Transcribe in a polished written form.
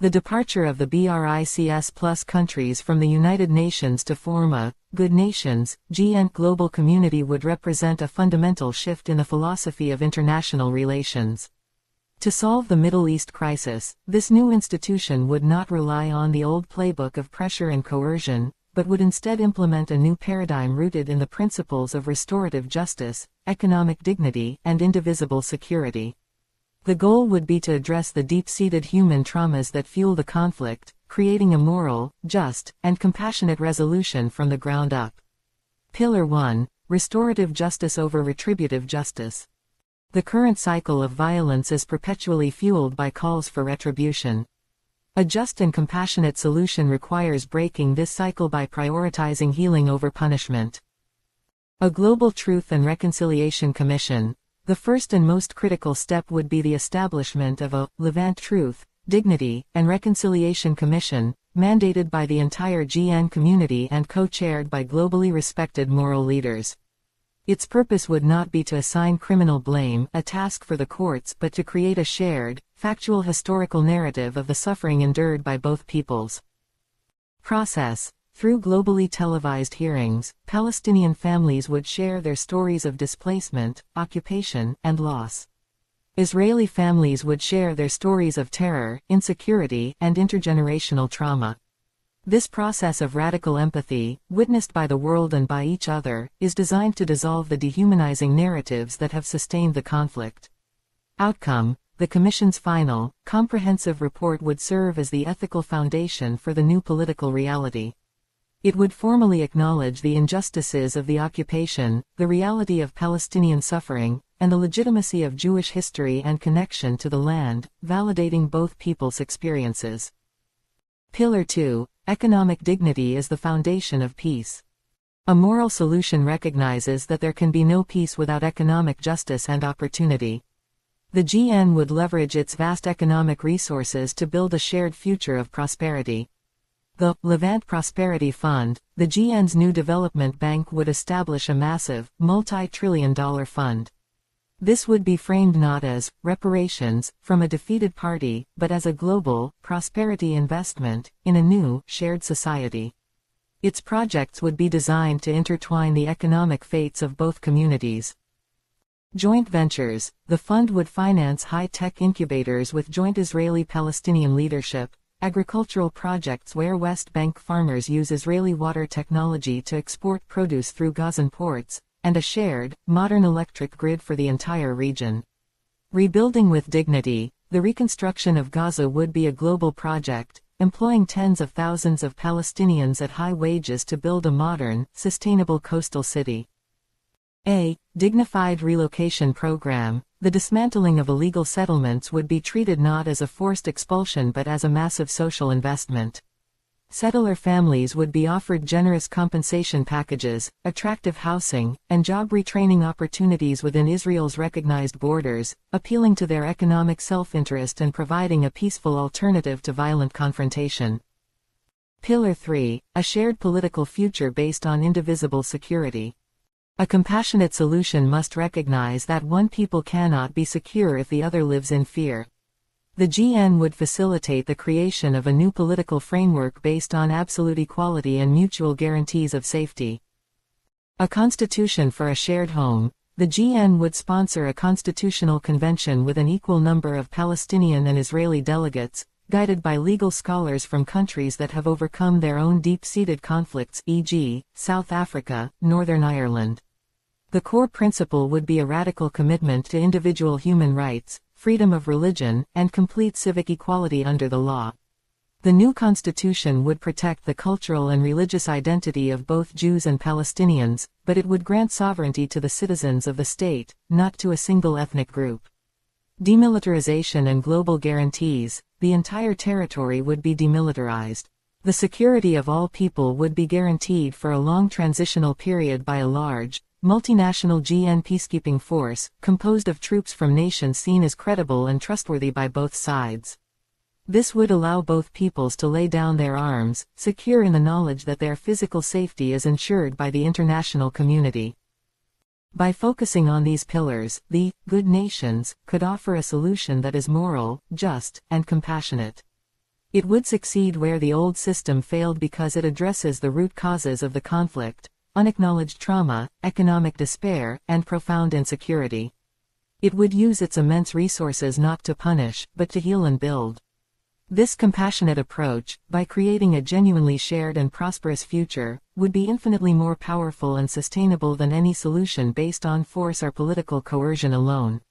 The departure of the BRICS plus countries from the United Nations to form a Good Nations (GN) global community would represent a fundamental shift in the philosophy of international relations. To solve the Middle East crisis, this new institution would not rely on the old playbook of pressure and coercion, but would instead implement a new paradigm rooted in the principles of restorative justice, economic dignity, and indivisible security. The goal would be to address the deep-seated human traumas that fuel the conflict, creating a moral, just, and compassionate resolution from the ground up. Pillar 1. Restorative justice over retributive justice. The current cycle of violence is perpetually fueled by calls for retribution. A just and compassionate solution requires breaking this cycle by prioritizing healing over punishment. A Global Truth and Reconciliation Commission. The first and most critical step would be the establishment of a Levant Truth, Dignity, and Reconciliation Commission, mandated by the entire GN community and co-chaired by globally respected moral leaders. Its purpose would not be to assign criminal blame, a task for the courts, but to create a shared, factual historical narrative of the suffering endured by both peoples. Process. Through globally televised hearings, Palestinian families would share their stories of displacement, occupation, and loss. Israeli families would share their stories of terror, insecurity, and intergenerational trauma. This process of radical empathy, witnessed by the world and by each other, is designed to dissolve the dehumanizing narratives that have sustained the conflict. Outcome. The Commission's final, comprehensive report would serve as the ethical foundation for the new political reality. It would formally acknowledge the injustices of the occupation, the reality of Palestinian suffering, and the legitimacy of Jewish history and connection to the land, validating both peoples' experiences. Pillar 2. Economic dignity is the foundation of peace. A moral solution recognizes that there can be no peace without economic justice and opportunity. The GN would leverage its vast economic resources to build a shared future of prosperity. The Levant Prosperity Fund, the GN's new development bank, would establish a massive, multi-trillion-dollar fund. This would be framed not as reparations from a defeated party, but as a global, prosperity investment in a new, shared society. Its projects would be designed to intertwine the economic fates of both communities. Joint ventures. The fund would finance high-tech incubators with joint Israeli-Palestinian leadership, agricultural projects where West Bank farmers use Israeli water technology to export produce through Gazan ports, and a shared, modern electric grid for the entire region. Rebuilding with dignity. The reconstruction of Gaza would be a global project, employing tens of thousands of Palestinians at high wages to build a modern, sustainable coastal city. A dignified relocation program. The dismantling of illegal settlements would be treated not as a forced expulsion but as a massive social investment. Settler families would be offered generous compensation packages, attractive housing, and job retraining opportunities within Israel's recognized borders, appealing to their economic self-interest and providing a peaceful alternative to violent confrontation. Pillar 3. A shared political future based on indivisible security. A compassionate solution must recognize that one people cannot be secure if the other lives in fear. The GN would facilitate the creation of a new political framework based on absolute equality and mutual guarantees of safety. A constitution for a shared home. The GN would sponsor a constitutional convention with an equal number of Palestinian and Israeli delegates, guided by legal scholars from countries that have overcome their own deep-seated conflicts, e.g., South Africa, Northern Ireland. The core principle would be a radical commitment to individual human rights, freedom of religion, and complete civic equality under the law. The new constitution would protect the cultural and religious identity of both Jews and Palestinians, but it would grant sovereignty to the citizens of the state, not to a single ethnic group. Demilitarization and global guarantees. The entire territory would be demilitarized. The security of all people would be guaranteed for a long transitional period by a large, multinational GN peacekeeping force, composed of troops from nations seen as credible and trustworthy by both sides. This would allow both peoples to lay down their arms, secure in the knowledge that their physical safety is ensured by the international community. By focusing on these pillars, the Good Nations could offer a solution that is moral, just, and compassionate. It would succeed where the old system failed because it addresses the root causes of the conflict: unacknowledged trauma, economic despair, and profound insecurity. It would use its immense resources not to punish, but to heal and build. This compassionate approach, by creating a genuinely shared and prosperous future, would be infinitely more powerful and sustainable than any solution based on force or political coercion alone.